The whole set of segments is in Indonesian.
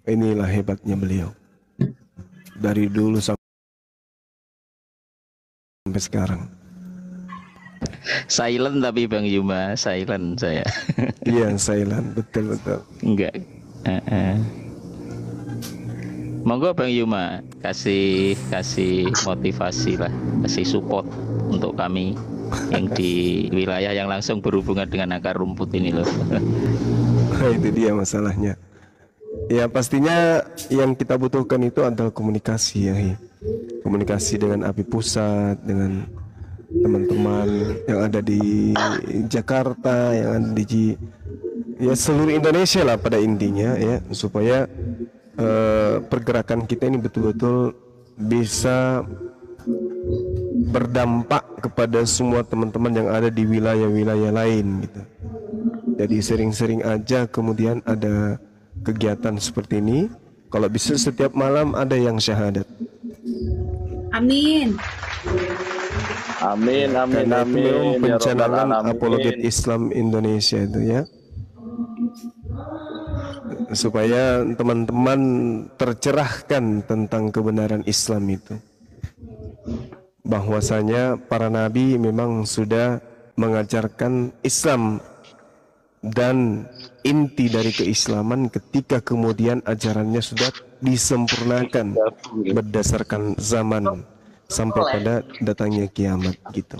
Inilah hebatnya beliau. Dari dulu sampai sekarang. Silent tapi Bang Yuma, silent saya. Iya, silent, betul. Enggak. Monggo Bang Yuma, kasih motivasi lah, kasih support untuk kami yang di wilayah yang langsung berhubungan dengan akar rumput ini loh. Itu dia masalahnya. Ya pastinya yang kita butuhkan itu adalah komunikasi ya. Komunikasi dengan API Pusat, dengan teman-teman yang ada di Jakarta, yang ada di ya seluruh Indonesia lah pada intinya ya, supaya pergerakan kita ini betul-betul bisa berdampak kepada semua teman-teman yang ada di wilayah-wilayah lain gitu. Jadi sering-sering aja kemudian ada kegiatan seperti ini. Kalau bisa setiap malam ada yang syahadat. Amin. Amin, amin, Karena amin. itu memang pencanangan Ya Rabbal apologet Alamin. Islam Indonesia itu ya, supaya teman-teman tercerahkan tentang kebenaran Islam itu, bahwasanya para nabi memang sudah mengajarkan Islam dan inti dari keislaman ketika kemudian ajarannya sudah disempurnakan berdasarkan zaman sampai pada datangnya kiamat gitu.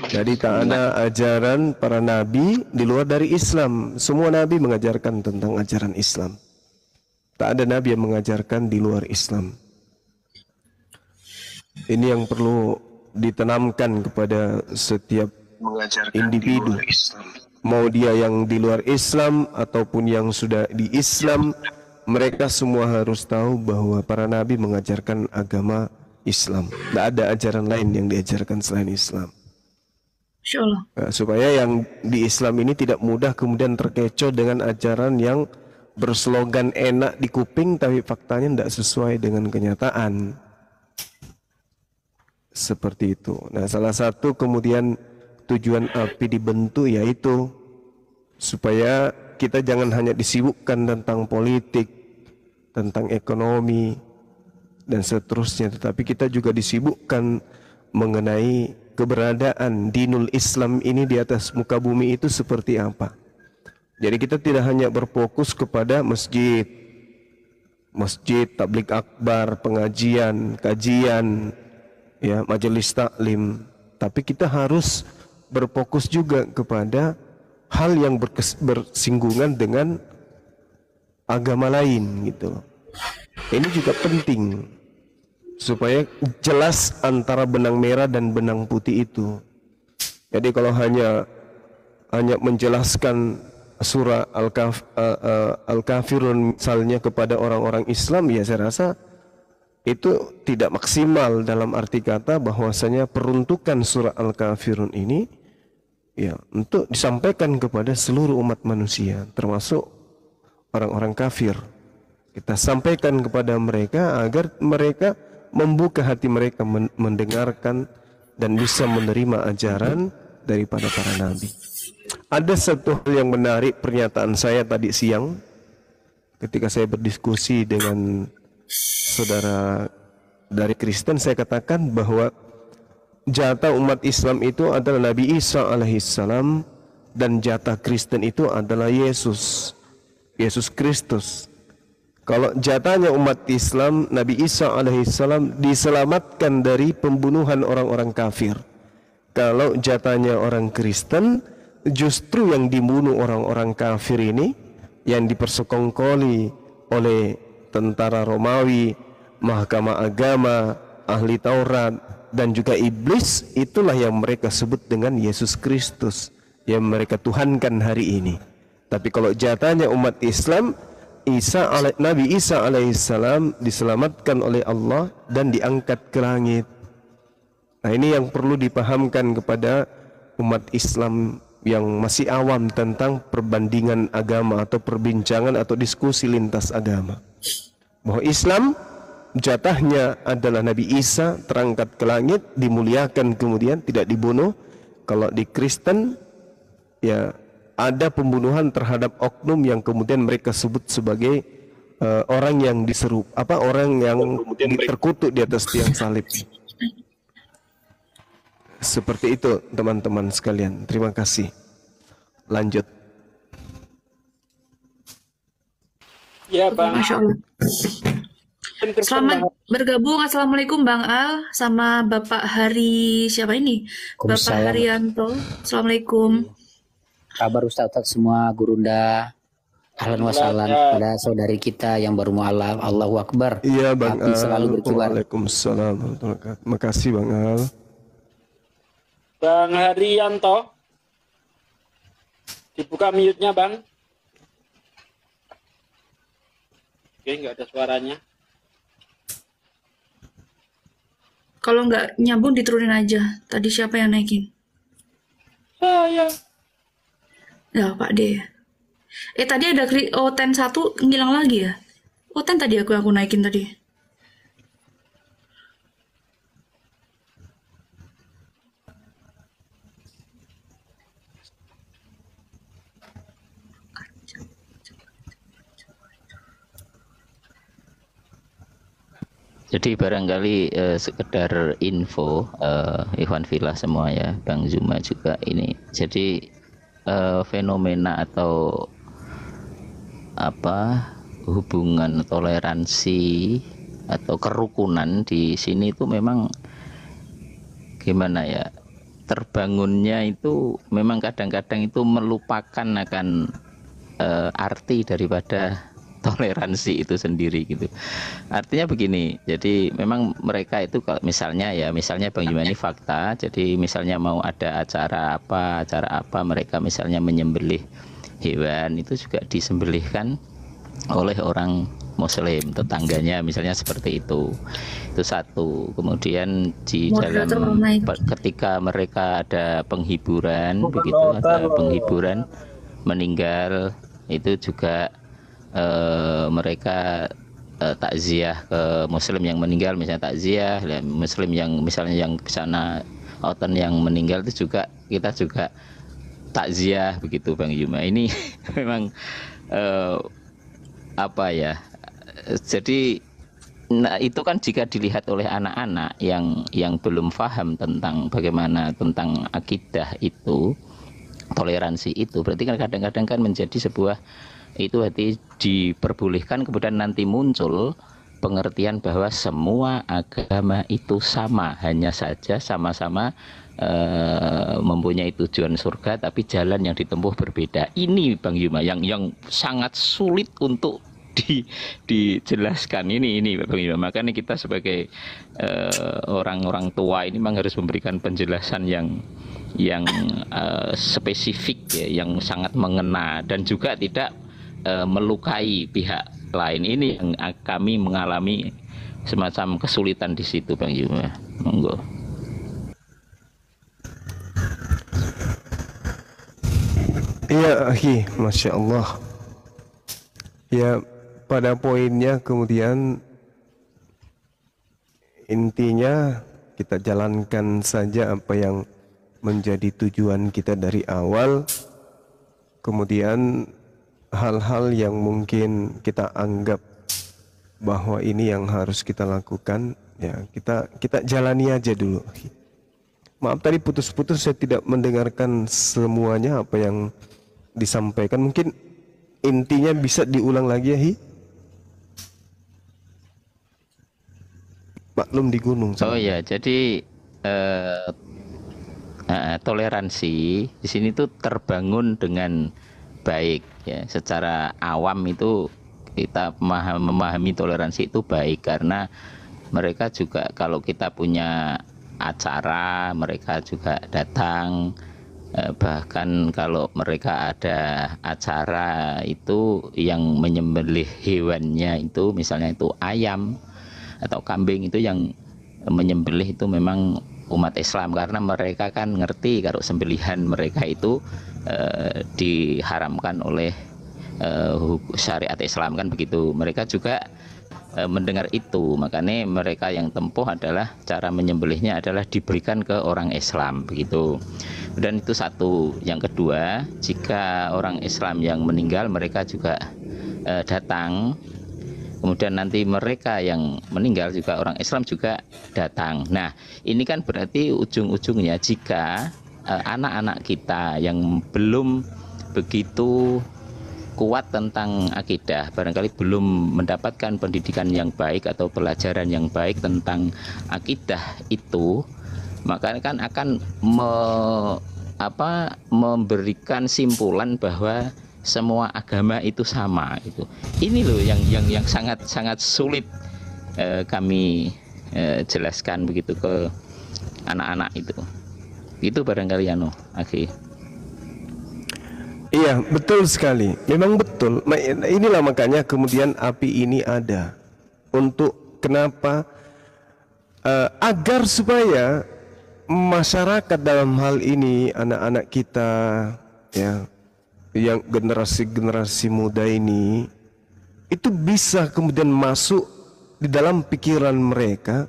Jadi tak ada ajaran para nabi di luar dari Islam. Semua nabi mengajarkan tentang ajaran Islam. Tak ada nabi yang mengajarkan di luar Islam. Ini yang perlu ditanamkan kepada setiap individu. Mau dia yang di luar Islam ataupun yang sudah di Islam, mereka semua harus tahu bahwa para nabi mengajarkan agama Islam. Tidak ada ajaran lain yang diajarkan selain Islam. Insyaallah. Supaya yang di Islam ini tidak mudah kemudian terkecoh dengan ajaran yang berslogan enak di kuping tapi faktanya tidak sesuai dengan kenyataan. Seperti itu. Nah, salah satu kemudian tujuan API dibentuk yaitu supaya kita jangan hanya disibukkan tentang politik, tentang ekonomi dan seterusnya, tetapi kita juga disibukkan mengenai keberadaan dinul Islam ini di atas muka bumi itu seperti apa. Jadi kita tidak hanya berfokus kepada masjid, tabligh akbar, pengajian, kajian, ya, majelis taklim, tapi kita harus berfokus juga kepada hal yang bersinggungan dengan agama lain gitu. Ini juga penting supaya jelas antara benang merah dan benang putih itu. Jadi kalau hanya menjelaskan surah Al-Kafirun misalnya kepada orang-orang Islam, ya saya rasa itu tidak maksimal dalam arti kata bahwasanya peruntukan surah Al-Kafirun ini ya untuk disampaikan kepada seluruh umat manusia termasuk orang-orang kafir. Kita sampaikan kepada mereka agar mereka membuka hati mereka mendengarkan dan bisa menerima ajaran daripada para nabi. Ada satu hal yang menarik pernyataan saya tadi siang ketika saya berdiskusi dengan saudara dari Kristen. Saya katakan bahwa jatah umat Islam itu adalah Nabi Isa alaihissalam dan jatah Kristen itu adalah Yesus Kristus. Kalau jatahnya umat Islam, Nabi Isa alaihissalam diselamatkan dari pembunuhan orang-orang kafir. Kalau jatahnya orang Kristen, justru yang dibunuh orang-orang kafir ini, yang dipersekongkoli oleh tentara Romawi, mahkamah agama, ahli Taurat, dan juga iblis, itulah yang mereka sebut dengan Yesus Kristus, yang mereka tuhankan hari ini. Tapi kalau jatahnya umat Islam, Nabi Isa alaihissalam diselamatkan oleh Allah dan diangkat ke langit. Nah, ini yang perlu dipahamkan kepada umat Islam yang masih awam tentang perbandingan agama atau perbincangan atau diskusi lintas agama. Bahwa Islam jatahnya adalah Nabi Isa terangkat ke langit, dimuliakan kemudian tidak dibunuh. Kalau di Kristen ya ada pembunuhan terhadap oknum yang kemudian mereka sebut sebagai orang yang diseru orang yang terkutuk di atas tiang salib. Seperti itu teman-teman sekalian. Terima kasih. Lanjut. Ya Bang. Masya Allah. Selamat bergabung. Assalamualaikum Bang Al sama Bapak Hari siapa ini? Bapak Waalaikumsalam. Haryanto. Assalamualaikum. Kabar Ustaz Semua, Gurunda. Ahlan wa sahlan pada saudari kita yang baru mualaf. Allahu Akbar. Iya Bang Api Al. selalu berkibar. Waalaikumsalam. Terima kasih Bang Al. Bang Haryanto. Dibuka mute-nya Bang. Oke, nggak ada suaranya. Kalau nggak nyambung diturunin aja. Tadi siapa yang naikin? Saya. Ya Pak D. Tadi ada ten 1 ngilang lagi ya? Ten tadi aku naikin tadi. Jadi barangkali sekedar info Ikhwan Fillah semua ya, Bang Zuma juga ini. Jadi fenomena atau hubungan toleransi atau kerukunan di sini itu memang gimana ya, terbangunnya itu memang kadang-kadang itu melupakan akan arti daripada toleransi itu sendiri gitu. Artinya begini, jadi memang mereka itu kalau misalnya Bang Yuma ini fakta, jadi misalnya mau ada acara apa mereka misalnya menyembelih hewan itu juga disembelihkan oleh orang Muslim tetangganya misalnya seperti itu satu. Kemudian di dalam ketika mereka ada penghiburan meninggal itu juga mereka takziah ke Muslim yang meninggal, misalnya takziah Muslim yang misalnya yang di sana oten yang meninggal itu juga kita juga takziah begitu Bang Yuma. Ini memang jadi itu kan jika dilihat oleh anak-anak yang belum paham tentang bagaimana tentang akidah itu, toleransi itu, berarti kan kadang-kadang kan menjadi sebuah itu hati diperbolehkan, kemudian nanti muncul pengertian bahwa semua agama itu sama, hanya saja sama-sama mempunyai tujuan surga, tapi jalan yang ditempuh berbeda. Ini Bang Yuma yang sangat sulit untuk dijelaskan ini Bang Yuma. Makanya kita sebagai orang-orang tua ini memang harus memberikan penjelasan yang spesifik ya, yang sangat mengena dan juga tidak melukai pihak lain. Ini yang kami mengalami semacam kesulitan di situ Bang Yuma. Monggo. Iya, Masya Allah. Ya, pada poinnya kemudian intinya kita jalankan saja apa yang menjadi tujuan kita dari awal. Kemudian hal-hal yang mungkin kita anggap bahwa ini yang harus kita lakukan, ya kita jalani aja dulu. Maaf tadi putus-putus, saya tidak mendengarkan semuanya apa yang disampaikan. Mungkin intinya bisa diulang lagi ya, Maklum di gunung. Oh ya, jadi toleransi di sini tuh terbangun dengan baik ya. Secara awam itu kita memahami toleransi itu baik karena mereka juga kalau kita punya acara mereka juga datang, bahkan kalau mereka ada acara itu yang menyembelih hewannya itu misalnya itu ayam atau kambing, itu yang menyembelih itu memang umat Islam karena mereka kan ngerti kalau sembelihan mereka itu diharamkan oleh syariat Islam kan begitu. Mereka juga mendengar itu, makanya mereka yang tempuh adalah cara menyembelihnya adalah diberikan ke orang Islam begitu. Dan itu satu. Yang kedua, jika orang Islam yang meninggal mereka juga datang Kemudian nanti mereka yang meninggal juga orang Islam juga datang. Nah, ini kan berarti ujung-ujungnya jika anak-anak kita yang belum begitu kuat tentang akidah, barangkali belum mendapatkan pendidikan yang baik atau pelajaran yang baik tentang akidah itu, maka kan akan memberikan simpulan bahwa semua agama itu sama itu. Ini loh yang sangat sulit kami jelaskan begitu ke anak-anak itu. Itu barangkali Akhi. Iya, betul sekali. Memang betul. Inilah makanya kemudian api ini ada. Untuk kenapa? Agar supaya masyarakat dalam hal ini, anak-anak kita, ya, yang generasi muda ini, itu bisa kemudian masuk di dalam pikiran mereka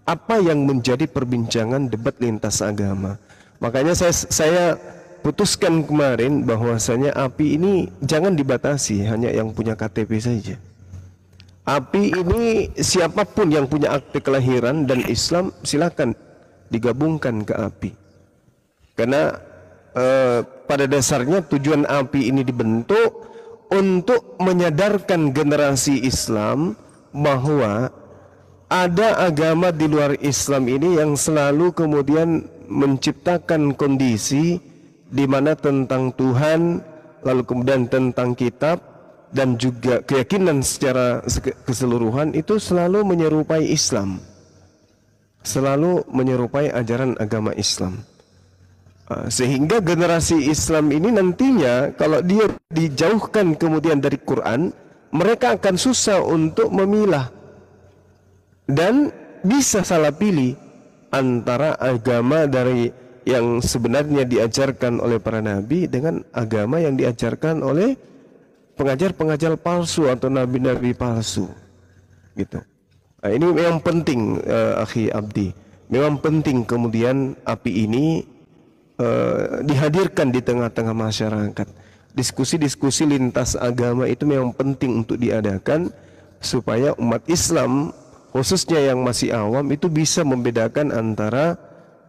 apa yang menjadi perbincangan debat lintas agama. Makanya saya putuskan kemarin bahwasanya api ini jangan dibatasi hanya yang punya KTP saja. Api ini siapapun yang punya akte kelahiran dan Islam silakan digabungkan ke api. Karena pada dasarnya tujuan api ini dibentuk untuk menyadarkan generasi Islam bahwa ada agama di luar Islam ini yang selalu kemudian menciptakan kondisi di mana tentang Tuhan, lalu kemudian tentang kitab dan juga keyakinan secara keseluruhan itu selalu menyerupai Islam, selalu menyerupai ajaran agama Islam. Sehingga generasi Islam ini nantinya kalau dia dijauhkan kemudian dari Quran, mereka akan susah untuk memilah dan bisa salah pilih antara agama dari yang sebenarnya diajarkan oleh para nabi dengan agama yang diajarkan oleh pengajar-pengajar palsu atau nabi-nabi palsu, gitu. Nah, ini memang penting, Akhi Abdi. Memang penting kemudian api ini dihadirkan di tengah-tengah masyarakat. Diskusi-diskusi lintas agama itu memang penting untuk diadakan supaya umat Islam khususnya yang masih awam itu bisa membedakan antara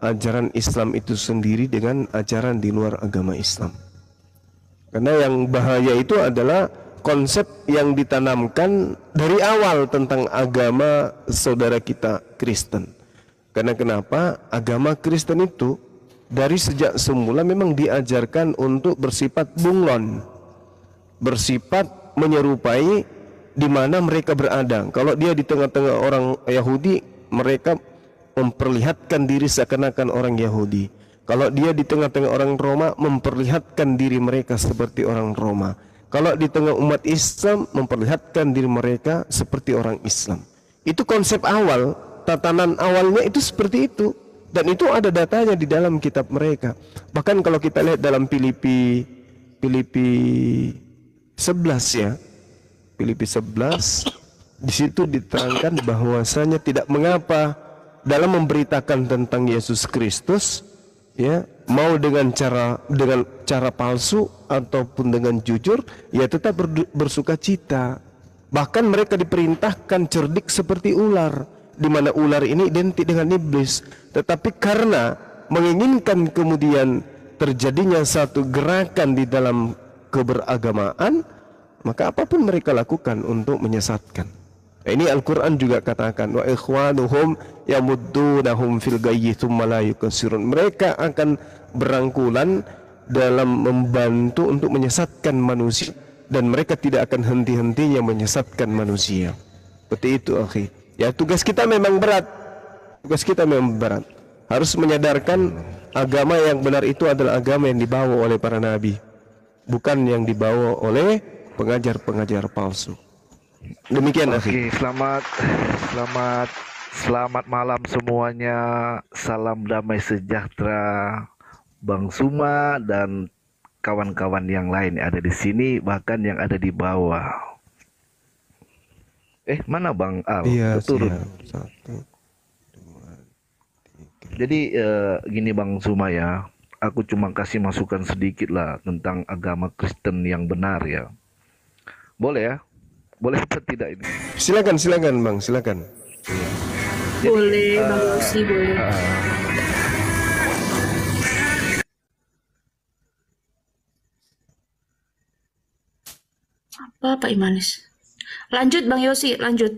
ajaran Islam itu sendiri dengan ajaran di luar agama Islam. Karena yang bahaya itu adalah konsep yang ditanamkan dari awal tentang agama saudara kita Kristen. Karena kenapa? Agama Kristen itu dari sejak semula memang diajarkan untuk bersifat bunglon, bersifat menyerupai di mana mereka berada. Kalau dia di tengah-tengah orang Yahudi, mereka memperlihatkan diri seakan-akan orang Yahudi. Kalau dia di tengah-tengah orang Roma, memperlihatkan diri mereka seperti orang Roma. Kalau di tengah umat Islam, memperlihatkan diri mereka seperti orang Islam. Itu konsep awal, tatanan awalnya itu seperti itu. Dan itu ada datanya di dalam kitab mereka. Bahkan kalau kita lihat dalam Filipi 11 ya, Filipi 11, di situ diterangkan bahwasanya tidak mengapa dalam memberitakan tentang Yesus Kristus, ya, mau dengan cara palsu ataupun dengan jujur, ya tetap bersuka cita. Bahkan mereka diperintahkan cerdik seperti ular, di mana ular ini identik dengan iblis. Tetapi karena menginginkan kemudian terjadinya satu gerakan di dalam keberagamaan, maka apapun mereka lakukan untuk menyesatkan. Ini Al-Quran juga katakan, wa ikhwanuhum yamuddunahum fil gayyi tsumma la yuqsirun. Mereka akan berangkulan dalam membantu untuk menyesatkan manusia, dan mereka tidak akan henti-hentinya menyesatkan manusia. Seperti itu, akhi. Ya, tugas kita memang berat. Tugas kita memang berat. Harus menyadarkan agama yang benar itu adalah agama yang dibawa oleh para nabi, bukan yang dibawa oleh pengajar-pengajar palsu. Demikian, akhi. Oke, selamat malam semuanya. Salam damai sejahtera Bang Suma dan kawan-kawan yang lain ada di sini, bahkan yang ada di bawah. Mana Bang Al? Iya, turun. siap. 1, 2, 3. Jadi gini Bang Suma ya, aku cuma kasih masukan sedikit lah tentang agama Kristen yang benar ya. Boleh ya? Boleh apa tidak ini? Silakan, silakan Bang, silakan. Boleh, Bang Yosi, boleh. Apa Pak Imanis? Lanjut Bang Yosi, lanjut.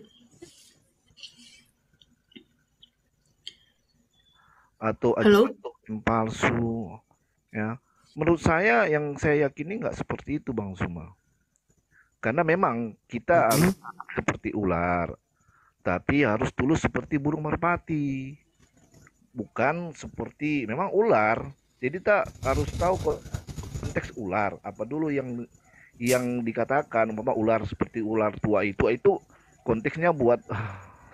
Atau Halo? yang palsu, ya. Menurut saya yang saya yakini nggak seperti itu Bang Suma. Karena memang kita harus seperti ular, tapi harus tulus seperti burung merpati. Bukan seperti memang ular. Jadi kita harus tahu konteks ular. Apa dulu yang dikatakan umpama ular seperti ular tua itu konteksnya buat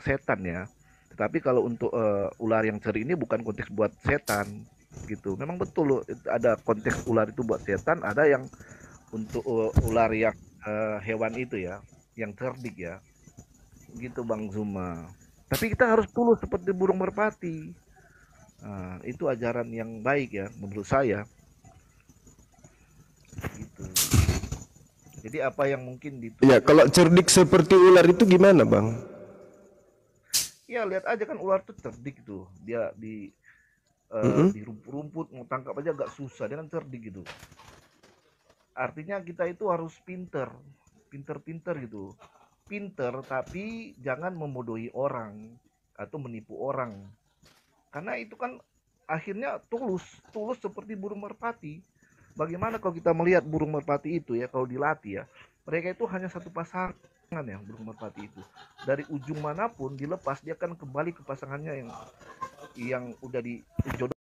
setan ya. Tetapi kalau untuk ular yang ceri ini bukan konteks buat setan gitu. Memang betul loh, ada konteks ular itu buat setan, ada yang untuk ular yang hewan itu ya, yang cerdik ya. Gitu Bang Zuma. Tapi kita harus tulus seperti burung merpati. Nah, itu ajaran yang baik ya menurut saya. Gitu. Jadi apa yang mungkin Ya, kalau cerdik seperti ular itu gimana Bang? ya lihat aja kan ular tuh cerdik tuh. Dia di rumput-rumput mau tangkap aja agak susah, dia kan cerdik gitu. Artinya kita itu harus pinter gitu. Pinter tapi jangan membodohi orang atau menipu orang. Karena itu kan akhirnya tulus seperti burung merpati. Bagaimana kalau kita melihat burung merpati itu ya, kalau dilatih ya, mereka itu hanya satu pasangan ya burung merpati itu. Dari ujung manapun dilepas dia akan kembali ke pasangannya yang udah dijodoh.